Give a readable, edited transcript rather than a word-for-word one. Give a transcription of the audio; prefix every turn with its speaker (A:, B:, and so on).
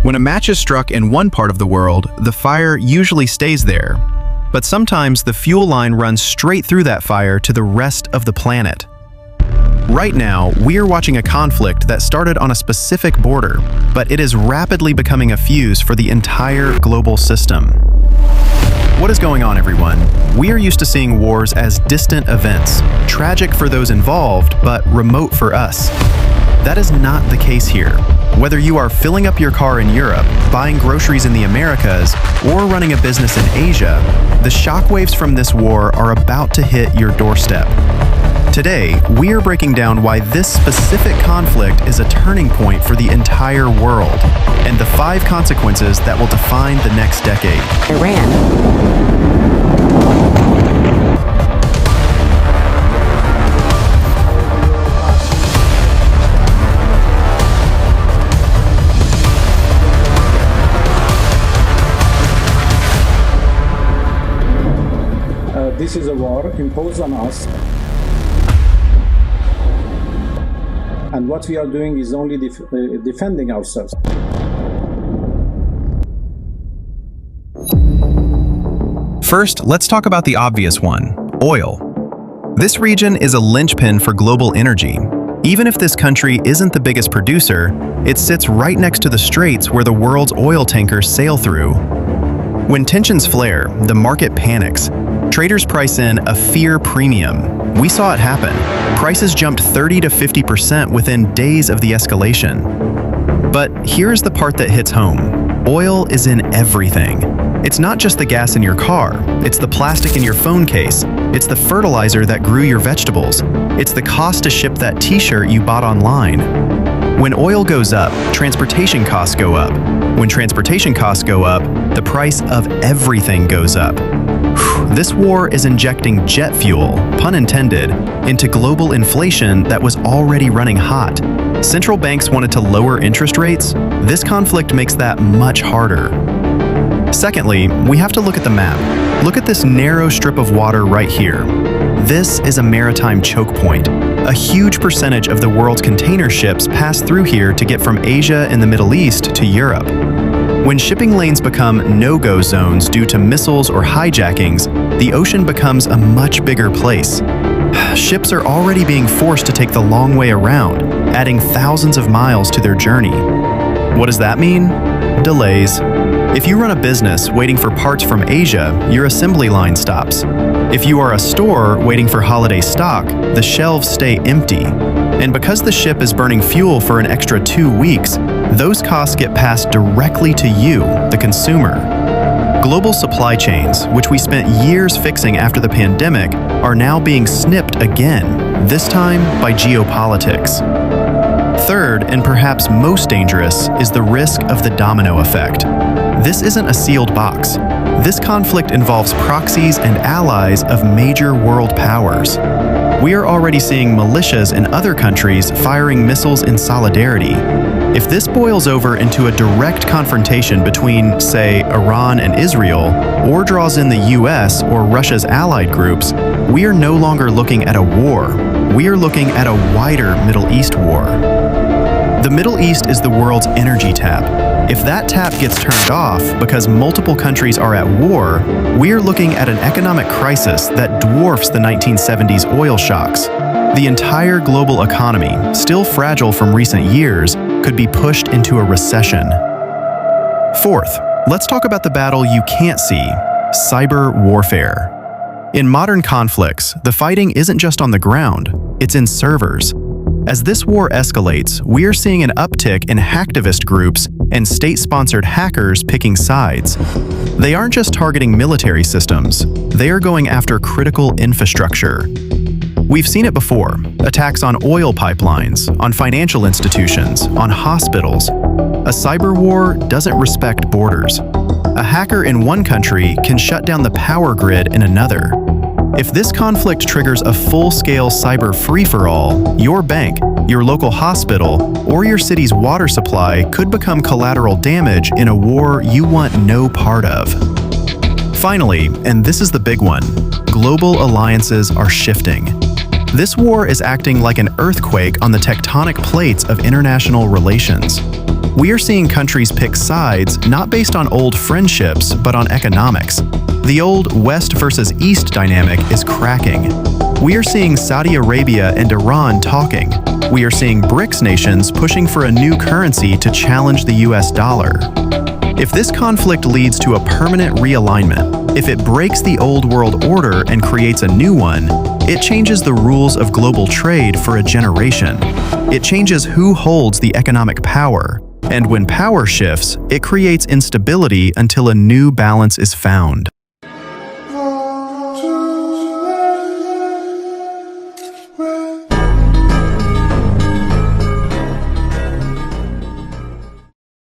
A: When a match is struck in one part of the world, the fire usually stays there. But sometimes the fuel line runs straight through that fire to the rest of the planet. Right now, we are watching a conflict that started on a specific border, but it is rapidly becoming a fuse for the entire global system. What is going on, everyone? We are used to seeing wars as distant events, tragic for those involved, but remote for us. That is not the case here. Whether you are filling up your car in Europe, buying groceries in the Americas, or running a business in Asia, the shockwaves from this war are about to hit your doorstep. Today, we are breaking down why this specific conflict is a turning point for the entire world, and the 5 consequences that will define the next decade.
B: Iran.
C: This is a war imposed on us, and what we are doing is only defending ourselves.
A: First, let's talk about the obvious one, oil. This region is a linchpin for global energy. Even if this country isn't the biggest producer, it sits right next to the straits where the world's oil tankers sail through. When tensions flare, the market panics. Traders price in a fear premium. We saw it happen. Prices jumped 30 to 50% within days of the escalation. But here's the part that hits home. Oil is in everything. It's not just the gas in your car. It's the plastic in your phone case. It's the fertilizer that grew your vegetables. It's the cost to ship that t-shirt you bought online. When oil goes up, transportation costs go up. When transportation costs go up, the price of everything goes up. This war is injecting jet fuel, pun intended, into global inflation that was already running hot. Central banks wanted to lower interest rates. This conflict makes that much harder. Secondly, we have to look at the map. Look at this narrow strip of water right here. This is a maritime choke point. A huge percentage of the world's container ships pass through here to get from Asia and the Middle East to Europe. When shipping lanes become no-go zones due to missiles or hijackings, the ocean becomes a much bigger place. Ships are already being forced to take the long way around, adding thousands of miles to their journey. What does that mean? Delays. If you run a business waiting for parts from Asia, your assembly line stops. If you are a store waiting for holiday stock, the shelves stay empty. And because the ship is burning fuel for an extra 2 weeks, those costs get passed directly to you, the consumer. Global supply chains, which we spent years fixing after the pandemic, are now being snipped again, this time by geopolitics. Third, and perhaps most dangerous, is the risk of the domino effect. This isn't a sealed box. This conflict involves proxies and allies of major world powers. We are already seeing militias in other countries firing missiles in solidarity. If this boils over into a direct confrontation between, say, Iran and Israel, or draws in the US or Russia's allied groups, we are no longer looking at a war. We are looking at a wider Middle East war. The Middle East is the world's energy tap. If that tap gets turned off because multiple countries are at war, we are looking at an economic crisis that dwarfs the 1970s oil shocks. The entire global economy, still fragile from recent years, could be pushed into a recession. Fourth, let's talk about the battle you can't see, cyber warfare. In modern conflicts, the fighting isn't just on the ground, it's in servers. As this war escalates, we are seeing an uptick in hacktivist groups and state-sponsored hackers picking sides. They aren't just targeting military systems, they are going after critical infrastructure. We've seen it before, attacks on oil pipelines, on financial institutions, on hospitals. A cyber war doesn't respect borders. A hacker in one country can shut down the power grid in another. If this conflict triggers a full-scale cyber free-for-all, your bank, your local hospital, or your city's water supply could become collateral damage in a war you want no part of. Finally, and this is the big one, global alliances are shifting. This war is acting like an earthquake on the tectonic plates of international relations. We are seeing countries pick sides not based on old friendships, but on economics. The old West versus East dynamic is cracking. We are seeing Saudi Arabia and Iran talking. We are seeing BRICS nations pushing for a new currency to challenge the US dollar. If this conflict leads to a permanent realignment, if it breaks the old world order and creates a new one, it changes the rules of global trade for a generation. It changes who holds the economic power. And when power shifts, it creates instability until a new balance is found.